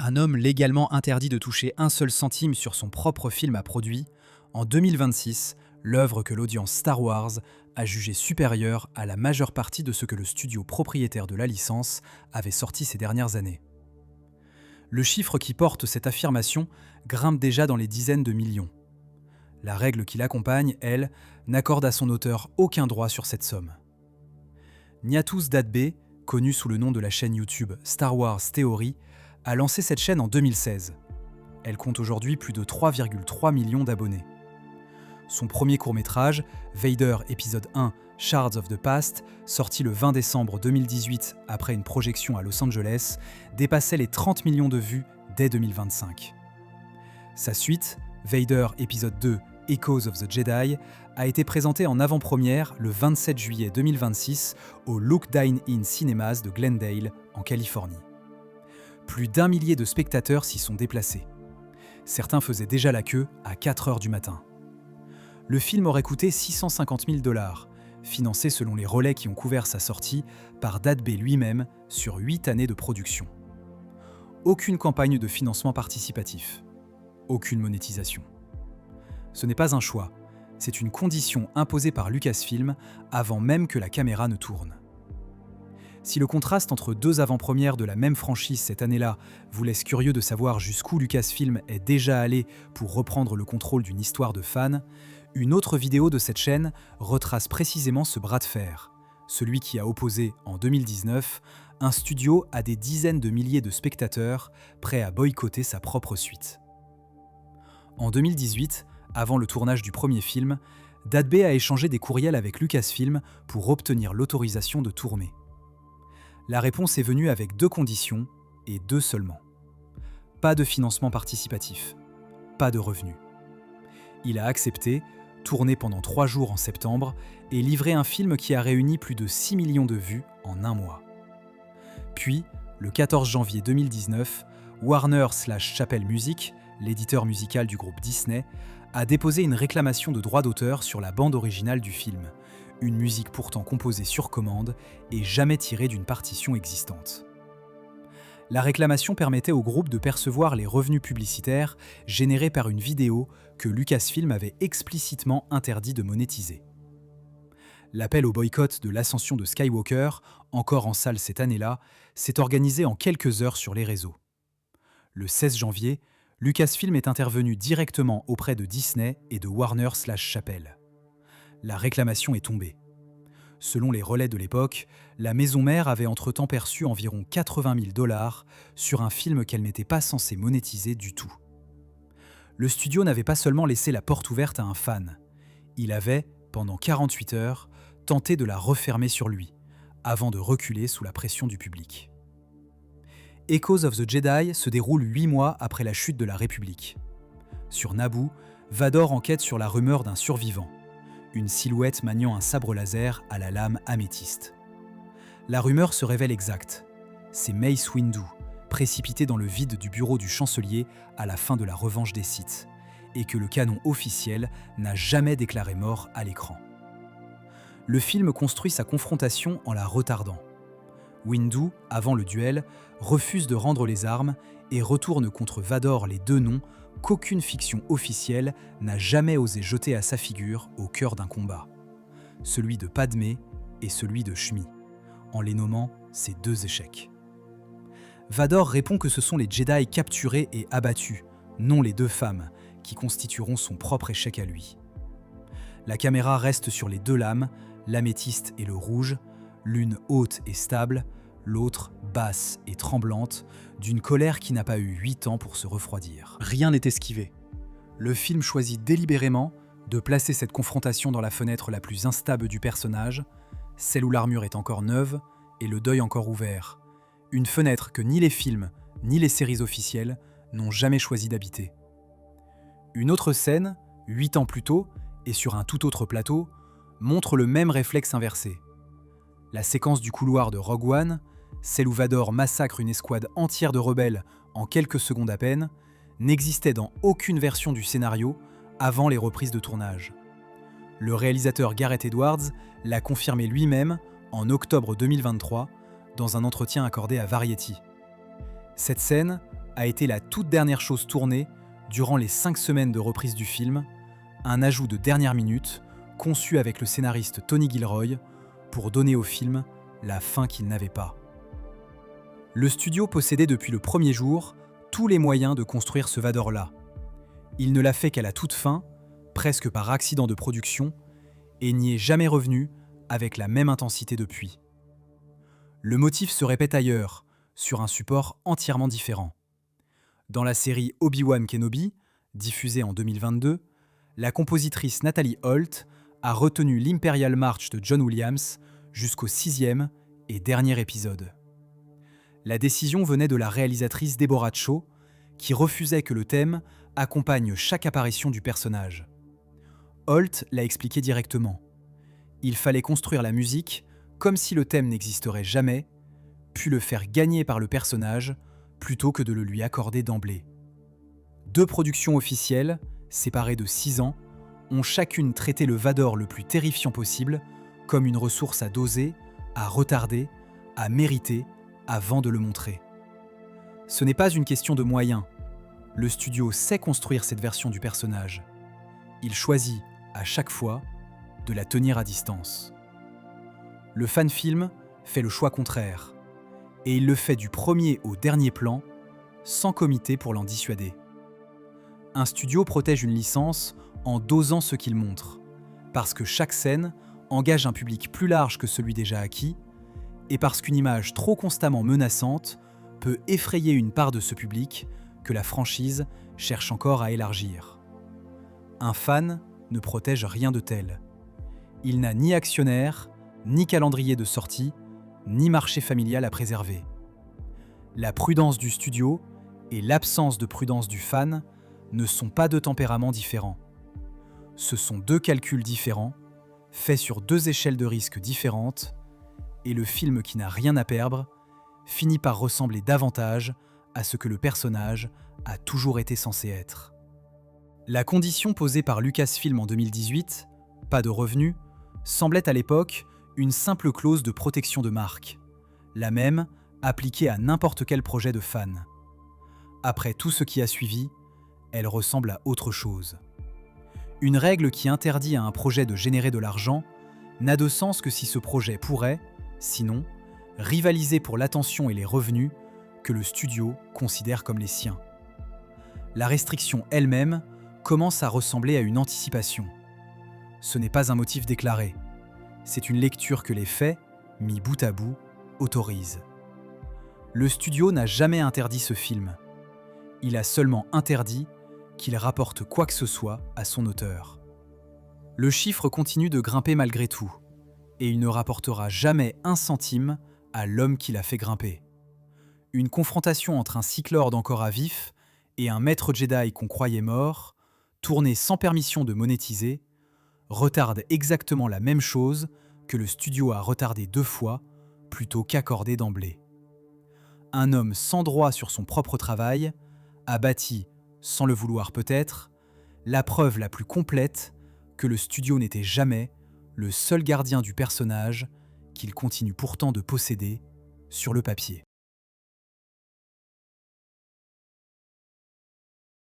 Un homme légalement interdit de toucher un seul centime sur son propre film a produit, en 2026, l'œuvre que l'audience Star Wars a jugée supérieure à la majeure partie de ce que le studio propriétaire de la licence avait sorti ces dernières années. Le chiffre qui porte cette affirmation grimpe déjà dans les dizaines de millions. La règle qui l'accompagne, elle, n'accorde à son auteur aucun droit sur cette somme. Nihatous Dadbé, connu sous le nom de la chaîne YouTube Star Wars Theory, a lancé cette chaîne en 2016. Elle compte aujourd'hui plus de 3,3 millions d'abonnés. Son premier court-métrage, Vader épisode 1 Shards of the Past, sorti le 20 décembre 2018 après une projection à Los Angeles, dépassait les 30 millions de vues dès 2025. Sa suite, Vader épisode 2 Echoes of the Jedi, a été présentée en avant-première le 27 juillet 2026 au Look Dine-In Cinemas de Glendale, en Californie. Plus d'1 millier de spectateurs s'y sont déplacés. Certains faisaient déjà la queue à 4 heures du matin. Le film aurait coûté 650 000 $, financé selon les relais qui ont couvert sa sortie par Dadbé lui-même sur 8 années de production. Aucune campagne de financement participatif. Aucune monétisation. Ce n'est pas un choix, c'est une condition imposée par Lucasfilm avant même que la caméra ne tourne. Si le contraste entre deux avant-premières de la même franchise cette année-là vous laisse curieux de savoir jusqu'où Lucasfilm est déjà allé pour reprendre le contrôle d'une histoire de fans, une autre vidéo de cette chaîne retrace précisément ce bras de fer, celui qui a opposé, en 2019, un studio à des dizaines de milliers de spectateurs prêts à boycotter sa propre suite. En 2018, avant le tournage du premier film, Dadbé a échangé des courriels avec Lucasfilm pour obtenir l'autorisation de tourner. La réponse est venue avec 2 conditions, et 2 seulement. Pas de financement participatif, pas de revenus. Il a accepté, tourné pendant 3 jours en septembre, et livré un film qui a réuni plus de 6 millions de vues en un mois. Puis, le 14 janvier 2019, Warner/Chappell Music, l'éditeur musical du groupe Disney, a déposé une réclamation de droits d'auteur sur la bande originale du film, une musique pourtant composée sur commande et jamais tirée d'une partition existante. La réclamation permettait au groupe de percevoir les revenus publicitaires générés par une vidéo que Lucasfilm avait explicitement interdit de monétiser. L'appel au boycott de l'ascension de Skywalker, encore en salle cette année-là, s'est organisé en quelques heures sur les réseaux. Le 16 janvier, Lucasfilm est intervenu directement auprès de Disney et de Warner/Chappell. La réclamation est tombée. Selon les relais de l'époque, la maison mère avait entre-temps perçu environ 80 000 $ sur un film qu'elle n'était pas censée monétiser du tout. Le studio n'avait pas seulement laissé la porte ouverte à un fan. Il avait, pendant 48 heures, tenté de la refermer sur lui, avant de reculer sous la pression du public. Echoes of the Jedi se déroule 8 mois après la chute de la République. Sur Naboo, Vador enquête sur la rumeur d'un survivant, une silhouette maniant un sabre laser à la lame améthyste. La rumeur se révèle exacte. C'est Mace Windu, précipité dans le vide du bureau du chancelier à la fin de la revanche des Sith, et que le canon officiel n'a jamais déclaré mort à l'écran. Le film construit sa confrontation en la retardant. Windu, avant le duel, refuse de rendre les armes et retourne contre Vador les 2 noms qu'aucune fiction officielle n'a jamais osé jeter à sa figure au cœur d'un combat. Celui de Padmé et celui de Shmi, en les nommant ces 2 échecs. Vador répond que ce sont les Jedi capturés et abattus, non les 2 femmes, qui constitueront son propre échec à lui. La caméra reste sur les 2 lames, l'améthyste et le rouge, l'une haute et stable, l'autre basse et tremblante, d'une colère qui n'a pas eu 8 ans pour se refroidir. Rien n'est esquivé. Le film choisit délibérément de placer cette confrontation dans la fenêtre la plus instable du personnage, celle où l'armure est encore neuve et le deuil encore ouvert. Une fenêtre que ni les films, ni les séries officielles n'ont jamais choisi d'habiter. Une autre scène, 8 ans plus tôt, et sur un tout autre plateau, montre le même réflexe inversé. La séquence du couloir de Rogue One, celle où Vador massacre une escouade entière de rebelles en quelques secondes à peine, n'existait dans aucune version du scénario avant les reprises de tournage. Le réalisateur Gareth Edwards l'a confirmé lui-même en octobre 2023 dans un entretien accordé à Variety. Cette scène, a été la toute dernière chose tournée durant les 5 semaines de reprise du film, un ajout de dernière minute conçu avec le scénariste Tony Gilroy pour donner au film la fin qu'il n'avait pas. Le studio possédait depuis le premier jour tous les moyens de construire ce Vador-là. Il ne l'a fait qu'à la toute fin, presque par accident de production, et n'y est jamais revenu avec la même intensité depuis. Le motif se répète ailleurs, sur un support entièrement différent. Dans la série Obi-Wan Kenobi, diffusée en 2022, la compositrice Natalie Holt a retenu l'Imperial March de John Williams jusqu'au 6e et dernier épisode. La décision venait de la réalisatrice Deborah Chow, qui refusait que le thème accompagne chaque apparition du personnage. Holt l'a expliqué directement. Il fallait construire la musique comme si le thème n'existerait jamais, puis le faire gagner par le personnage plutôt que de le lui accorder d'emblée. 2 productions officielles, séparées de 6 ans, ont chacune traité le Vador le plus terrifiant possible comme une ressource à doser, à retarder, à mériter avant de le montrer. Ce n'est pas une question de moyens. Le studio sait construire cette version du personnage. Il choisit, à chaque fois, de la tenir à distance. Le fan-film fait le choix contraire, et il le fait du premier au dernier plan, sans comité pour l'en dissuader. Un studio protège une licence en dosant ce qu'il montre, parce que chaque scène engage un public plus large que celui déjà acquis, et parce qu'une image trop constamment menaçante peut effrayer une part de ce public que la franchise cherche encore à élargir. Un fan ne protège rien de tel. Il n'a ni actionnaire, ni calendrier de sortie, ni marché familial à préserver. La prudence du studio et l'absence de prudence du fan ne sont pas 2 tempéraments différents. Ce sont 2 calculs différents, faits sur 2 échelles de risque différentes, et le film qui n'a rien à perdre finit par ressembler davantage à ce que le personnage a toujours été censé être. La condition posée par Lucasfilm en 2018, pas de revenus, semblait à l'époque une simple clause de protection de marque, la même appliquée à n'importe quel projet de fan. Après tout ce qui a suivi, elle ressemble à autre chose. Une règle qui interdit à un projet de générer de l'argent n'a de sens que si ce projet pourrait, sinon, rivaliser pour l'attention et les revenus que le studio considère comme les siens. La restriction elle-même commence à ressembler à une anticipation. Ce n'est pas un motif déclaré, c'est une lecture que les faits, mis bout à bout, autorisent. Le studio n'a jamais interdit ce film. Il a seulement interdit qu'il rapporte quoi que ce soit à son auteur. Le chiffre continue de grimper malgré tout, et il ne rapportera jamais 1 centime à l'homme qui l'a fait grimper. Une confrontation entre un Sith Lord encore à vif et un maître Jedi qu'on croyait mort, tourné sans permission de monétiser, retarde exactement la même chose que le studio a retardé 2 fois plutôt qu'accordé d'emblée. Un homme sans droit sur son propre travail a bâti, sans le vouloir peut-être, la preuve la plus complète que le studio n'était jamais le seul gardien du personnage qu'il continue pourtant de posséder sur le papier.